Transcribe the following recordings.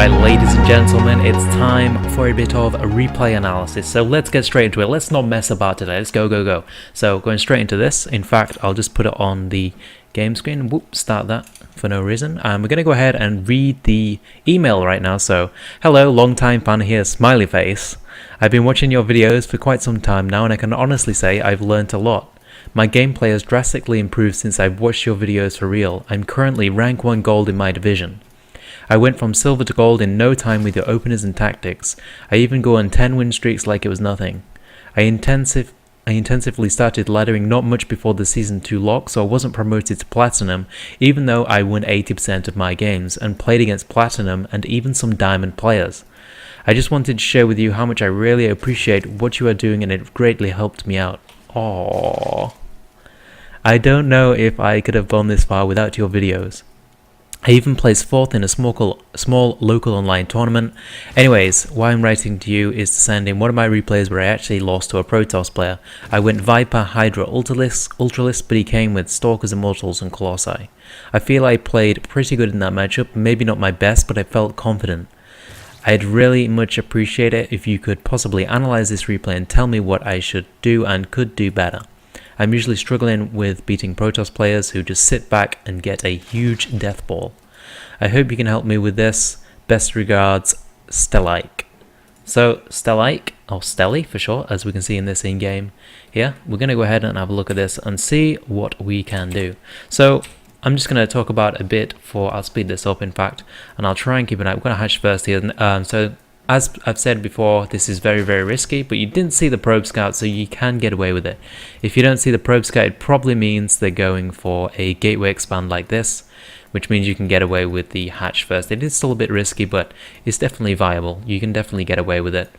Alright, ladies and gentlemen, it's time for a bit of a replay analysis. So let's get straight into it. Let's not mess about today. Let's go. So going straight into this. In fact, I'll just put it on the game screen. Whoop, start that for no reason. We're going to go ahead and read the email right now. So, hello, long time fan here, smiley face. I've been watching your videos for quite some time now, and I can honestly say I've learnt a lot. My gameplay has drastically improved since I've watched your videos for real. I'm currently rank 1 gold in my division. I went from silver to gold in no time with your openers and tactics. I even go on 10 win streaks like it was nothing. I intensively started laddering not much before the season 2 lock, so I wasn't promoted to platinum, even though I won 80% of my games and played against platinum and even some diamond players. I just wanted to share with you how much I really appreciate what you are doing, and it greatly helped me out. Aww. I don't know if I could have gone this far without your videos. I even placed 4th in a small local online tournament. Anyways, why I'm writing to you is to send in one of my replays where I actually lost to a Protoss player. I went Viper, Hydra, Ultralist, but he came with Stalkers, Immortals and Colossi. I feel I played pretty good in that matchup, maybe not my best, but I felt confident. I'd really much appreciate it if you could possibly analyze this replay and tell me what I should do and could do better. I'm usually struggling with beating Protoss players who just sit back and get a huge death ball. I hope you can help me with this. Best regards, Steli. So Steli, or Steli for short, as we can see in this in-game here, we're going to go ahead and have a look at this and see what we can do. So I'm just going to talk about a bit I'll speed this up in fact, and I'll try and keep it out. We're going to hatch first here. So as I've said before, this is very, very risky, but you didn't see the probe scout, so you can get away with it. If you don't see the probe scout, it probably means they're going for a gateway expand like this, which means you can get away with the hatch first. It is still a bit risky, but it's definitely viable. You can definitely get away with it,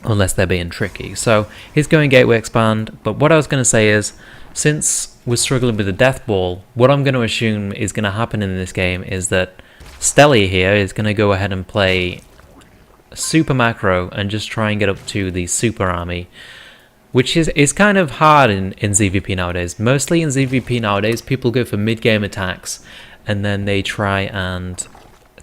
unless they're being tricky. So he's going gateway expand, but what I was going to say is, since we're struggling with the death ball, what I'm going to assume is going to happen in this game is that Steli here is going to go ahead and play super macro and just try and get up to the super army, which is kind of hard in ZvP nowadays. Mostly in ZvP nowadays, people go for mid-game attacks and then they try and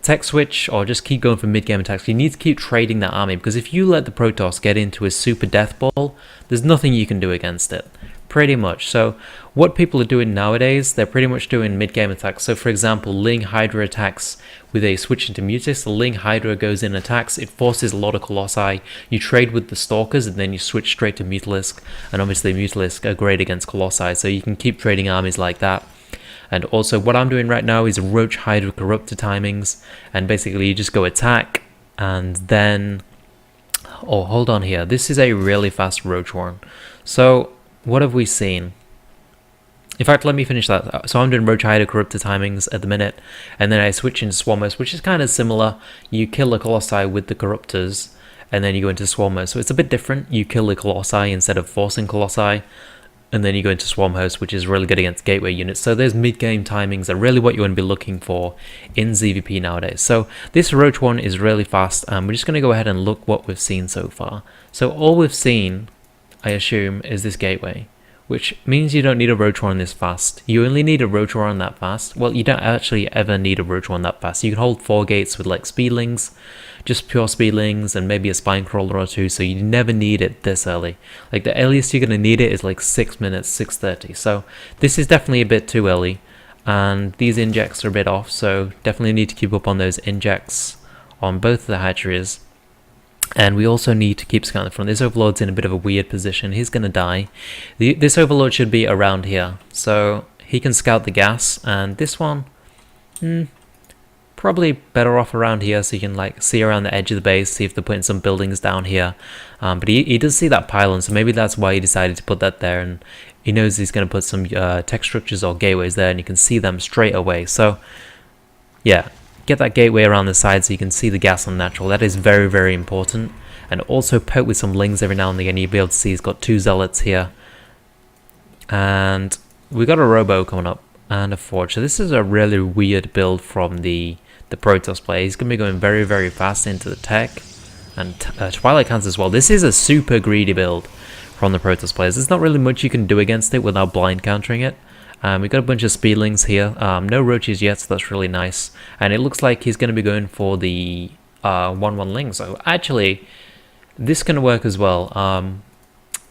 tech switch or just keep going for mid-game attacks. You need to keep trading that army, because if you let the Protoss get into a super death ball, there's nothing you can do against it. Pretty much. So what people are doing nowadays, they're pretty much doing mid-game attacks. So for example, Ling Hydra attacks with a switch into Mutis. The Ling Hydra goes in, attacks, it forces a lot of Colossi. You trade with the Stalkers and then you switch straight to Mutalisk, and obviously Mutalisk are great against Colossi, so you can keep trading armies like that. And also what I'm doing right now is Roach Hydra Corruptor timings, and basically you just go attack and then... Oh, hold on here. This is a really fast Roach one. So what have we seen? In fact, let me finish that. So I'm doing Roach Hydra Corruptor timings at the minute, and then I switch into Swarm Host, which is kind of similar. You kill the Colossi with the Corruptors, and then you go into Swarm Host. So it's a bit different. You kill the Colossi instead of forcing Colossi, and then you go into Swarm Host, which is really good against gateway units. So those mid-game timings are really what you want to be looking for in ZvP nowadays. So this Roach one is really fast, and we're just going to go ahead and look what we've seen so far. So all we've seen, I assume, is this gateway, which means you don't need a Roach Warren this fast. You only need a Roach Warren that fast. Well, you don't actually ever need a Roach Warren that fast. You can hold 4 gates with like Speedlings, just pure Speedlings, and maybe a Spine Crawler or 2, so you never need it this early. Like the earliest you're going to need it is like 6 minutes, 6:30. So this is definitely a bit too early, and these injects are a bit off, so definitely need to keep up on those injects on both the hatcheries. And we also need to keep scouting the front. This Overlord's in a bit of a weird position. He's going to die. This Overlord should be around here, so he can scout the gas. And this one, probably better off around here, so you can like see around the edge of the base, see if they're putting some buildings down here. But he does see that pylon, so maybe that's why he decided to put that there. And he knows he's going to put some tech structures or gateways there, and you can see them straight away. So yeah, get that gateway around the side so you can see the gas on natural. That is very, very important. And also poke with some Lings every now and again. You'll be able to see he's got 2 Zealots here. And we got a Robo coming up and a Forge. So this is a really weird build from the Protoss player. He's going to be going very, very fast into the tech. And Twilight Cancer as well. This is a super greedy build from the Protoss players. There's not really much you can do against it without blind countering it. We got a bunch of speedlings here. No roaches yet, so that's really nice. And it looks like he's going to be going for the 1-1 ling. So actually, this can work as well.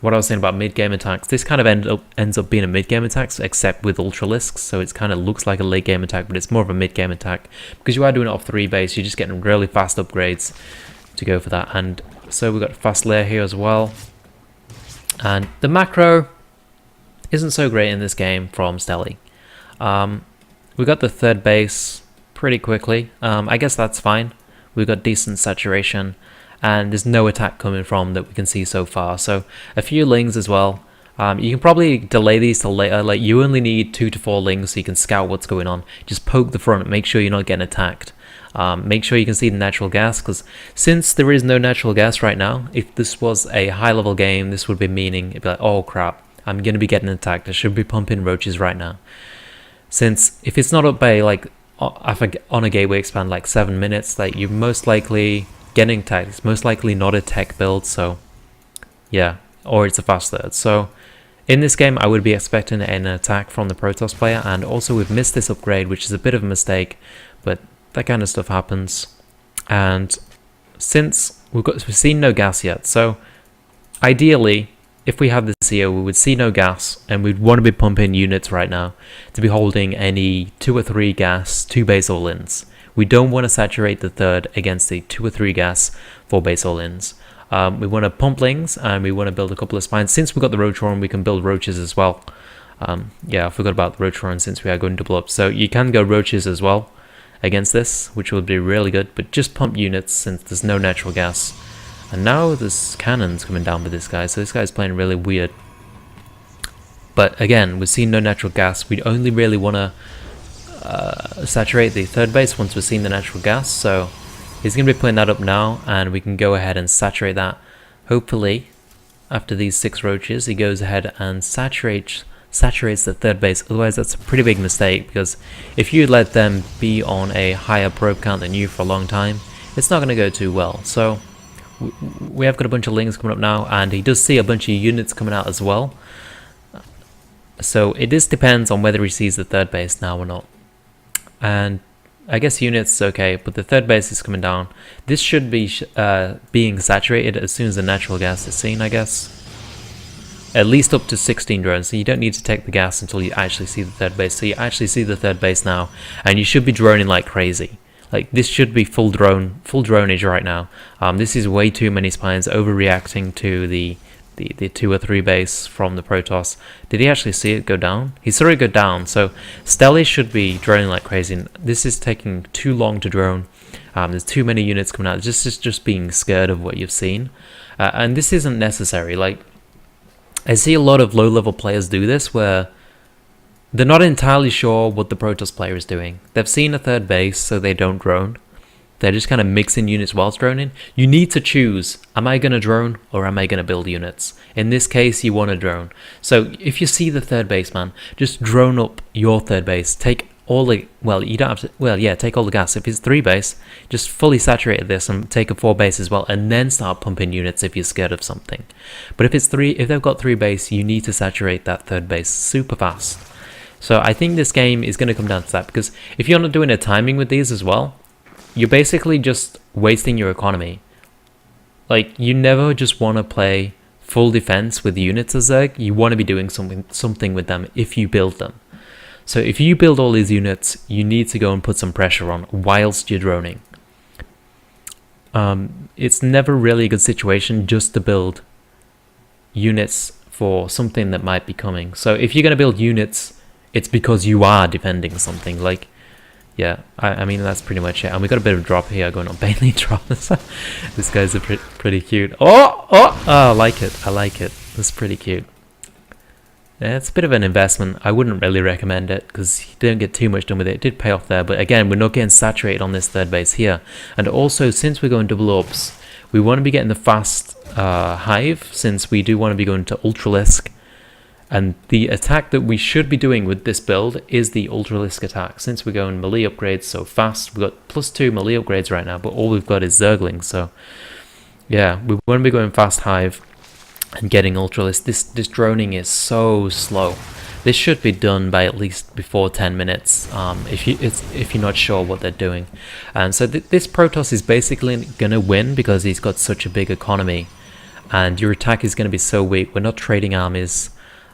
What I was saying about mid-game attacks, this kind of ends up being a mid-game attack, except with Ultralisks, so it kind of looks like a late-game attack, but it's more of a mid-game attack. Because you are doing it off 3 base, you're just getting really fast upgrades to go for that. And so we've got fast layer here as well. And the macro isn't so great in this game from Steli. We got the 3rd base pretty quickly. I guess that's fine. We've got decent saturation. And there's no attack coming from that we can see so far. So a few lings as well. You can probably delay these till later. Like, you only need 2 to 4 lings so you can scout what's going on. Just poke the front, make sure you're not getting attacked. Make sure you can see the natural gas, because since there is no natural gas right now, if this was a high level game, this would be meaning it'd be like, oh crap, I'm going to be getting attacked. I should be pumping roaches right now. Since if it's not up by like on a gateway expand like 7 minutes, like you're most likely getting attacked. It's most likely not a tech build, so yeah, or it's a fast third. So in this game I would be expecting an attack from the Protoss player, and also we've missed this upgrade, which is a bit of a mistake, but that kind of stuff happens. And since we've seen no gas yet, so ideally if we have this here, we would see no gas, and we'd want to be pumping units right now to be holding any 2 or 3 gas, 2 base all-ins. We don't want to saturate the 3rd against the 2 or 3 gas, 4 base all-ins. We want to pump lings, and we want to build a couple of spines. Since we've got the Roachhorn, we can build roaches as well. Yeah, I forgot about the Roachhorn since we are going to double up. So you can go roaches as well against this, which would be really good, but just pump units since there's no natural gas. And now there's cannons coming down with this guy, so this guy's playing really weird. But again, we've seen no natural gas. We only really want to saturate the 3rd base once we've seen the natural gas, so he's going to be putting that up now, and we can go ahead and saturate that. Hopefully after these 6 roaches he goes ahead and saturates the 3rd base. Otherwise that's a pretty big mistake, because if you let them be on a higher probe count than you for a long time, it's not going to go too well. So we have got a bunch of lings coming up now, and he does see a bunch of units coming out as well. So it just depends on whether he sees the 3rd base now or not. And I guess units is okay, but the 3rd base is coming down. This should be being saturated as soon as the natural gas is seen, I guess. At least up to 16 drones, so you don't need to take the gas until you actually see the 3rd base. So you actually see the 3rd base now, and you should be droning like crazy. Like, this should be full dronage right now. This is way too many spines overreacting to the 2 or 3 base from the Protoss. Did he actually see it go down? He saw it go down, so Steli should be droning like crazy. This is taking too long to drone. There's too many units coming out. This is just being scared of what you've seen. And this isn't necessary. Like, I see a lot of low-level players do this, where they're not entirely sure what the Protoss player is doing. They've seen a 3rd base, so they don't drone. They're just kind of mixing units whilst droning. You need to choose, am I going to drone or am I going to build units? In this case, you want to drone. So if you see the 3rd base, man, just drone up your 3rd base. Take all the, well, you don't have to, well, yeah, take all the gas. If it's 3 base, just fully saturate this and take a 4 base as well, and then start pumping units if you're scared of something. But if they've got 3 base, you need to saturate that 3rd base super fast. So I think this game is going to come down to that, because if you're not doing a timing with these as well, you're basically just wasting your economy. Like, you never just want to play full defense with units as Zerg. You want to be doing something with them if you build them. So if you build all these units, you need to go and put some pressure on whilst you're droning. It's never really a good situation just to build units for something that might be coming. So if you're going to build units, it's because you are defending something. Like, yeah, I mean, that's pretty much it. And we got a bit of a drop here going on. Bailey drops. This guy's pretty cute. Oh, I like it. I like it. That's pretty cute. Yeah, it's a bit of an investment. I wouldn't really recommend it because you didn't get too much done with it. It did pay off there, but again, we're not getting saturated on this 3rd base here. And also, since we're going double ups, we want to be getting the fast hive, since we do want to be going to Ultralisk. And the attack that we should be doing with this build is the Ultralisk attack. Since we're going melee upgrades so fast, we've got +2 melee upgrades right now, but all we've got is Zerglings. So yeah, we want to be going fast hive and getting Ultralisk. This droning is so slow. this should be done by at least before 10 minutes if you're not sure what they're doing. And so this Protoss is basically gonna win because he's got such a big economy, and your attack is gonna be so weak. We're not trading armies.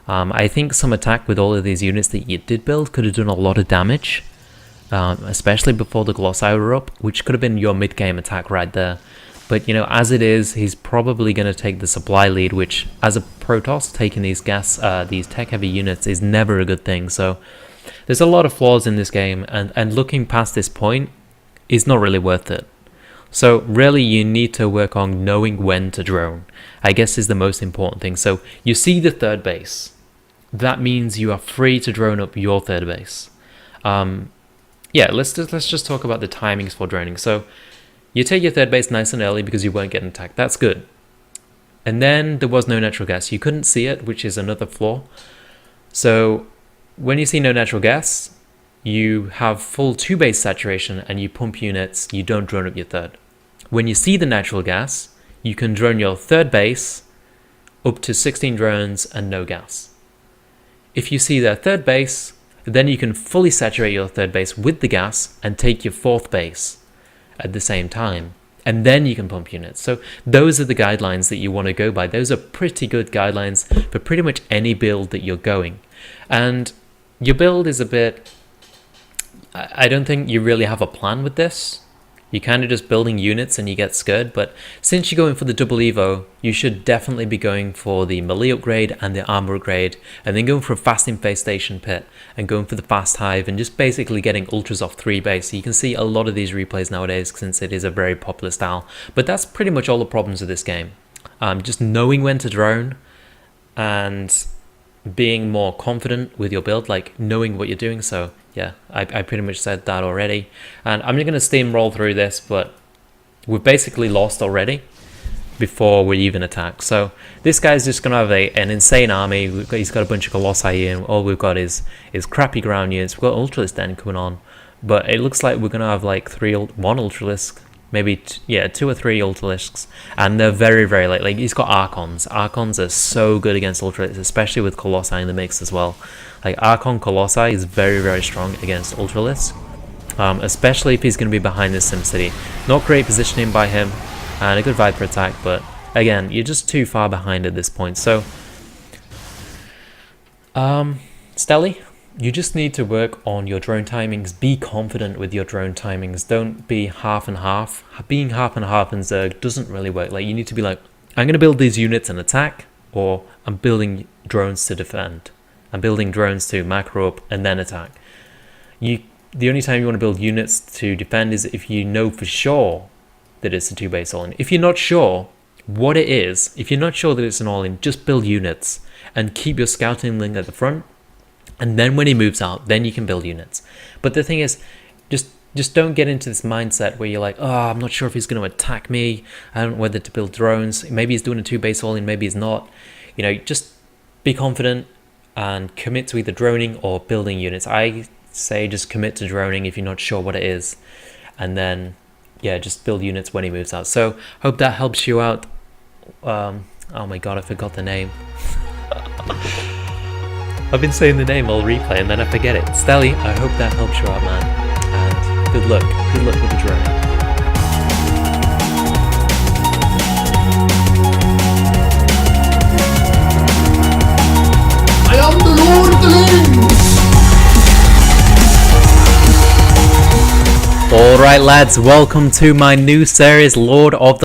I think some attack with all of these units that you did build could have done a lot of damage, especially before the Colossi were up, which could have been your mid-game attack right there. But, you know, as it is, he's probably going to take the supply lead, which, as a Protoss, taking these tech-heavy units is never a good thing. So there's a lot of flaws in this game, and looking past this point is not really worth it. So really, you need to work on knowing when to drone, I guess, is the most important thing. So you see the third base. That means you are free to drone up your third base. Yeah, let's just talk about the timings for droning. So you take your third base nice and early because you weren't getting attacked. That's good. And then there was no natural gas. You couldn't see it, which is another flaw. So when you see no natural gas, you have full 2 base saturation and you pump units. You don't drone up your third. When you see the natural gas, you can drone your third base up to 16 drones and no gas. If you see their third base, then you can fully saturate your third base with the gas and take your fourth base at the same time, and then you can pump units. So those are the guidelines that you want to go by. Those are pretty good guidelines for pretty much any build that you're going. And your build is a bit, I don't think you really have a plan with this. You're kind of just building units and you get scared, but since you're going for the double evo, you should definitely be going for the melee upgrade and the armor upgrade, and then going for a fast infestation pit and going for the fast hive and just basically getting ultras off 3 base. So you can see a lot of these replays nowadays since it is a very popular style, but that's pretty much all the problems of this game. Just knowing when to drone and being more confident with your build, like knowing what you're doing. So yeah, I pretty much said that already, and I'm just going to steamroll through this, but we've basically lost already before we even attack. So this guy's just going to have an insane army. He's got a bunch of Colossi in. All we've got is crappy ground units. We've got Ultralisk then coming on, but it looks like we're going to have like one Ultralisk, maybe 2 or 3 Ultralisks, and they're very, very late. Like, he's got Archons. Archons are so good against Ultralisks, especially with Colossi in the mix as well. Like, Archon Colossi is very, very strong against Ultralisks, especially if he's going to be behind this SimCity. Not great positioning by him, and a good Viper attack, but again, you're just too far behind at this point. So, Steli, you just need to work on your drone timings. Be confident with your drone timings. Don't be half and half. Being half and half in Zerg doesn't really work. Like, you need to be like, I'm going to build these units and attack, or I'm building drones to defend. I'm building drones to macro up and then attack. The only time you want to build units to defend is if you know for sure that it's a 2 base all-in. If you're not sure what it is, if you're not sure that it's an all-in, just build units and keep your scouting link at the front. And then when he moves out, then you can build units. But the thing is, just don't get into this mindset where you're like, oh, I'm not sure if he's going to attack me. I don't know whether to build drones. Maybe he's doing a 2 base all-in, maybe he's not. You know, just be confident and commit to either droning or building units. I say just commit to droning if you're not sure what it is. And then, yeah, just build units when he moves out. So, hope that helps you out. Oh my god, I forgot the name. I've been saying the name all replay and then I forget it. Steli, I hope that helps you out, man. And good luck. Good luck with the droning. I am the Lord of the Rings! Alright lads, welcome to my new series, Lord of the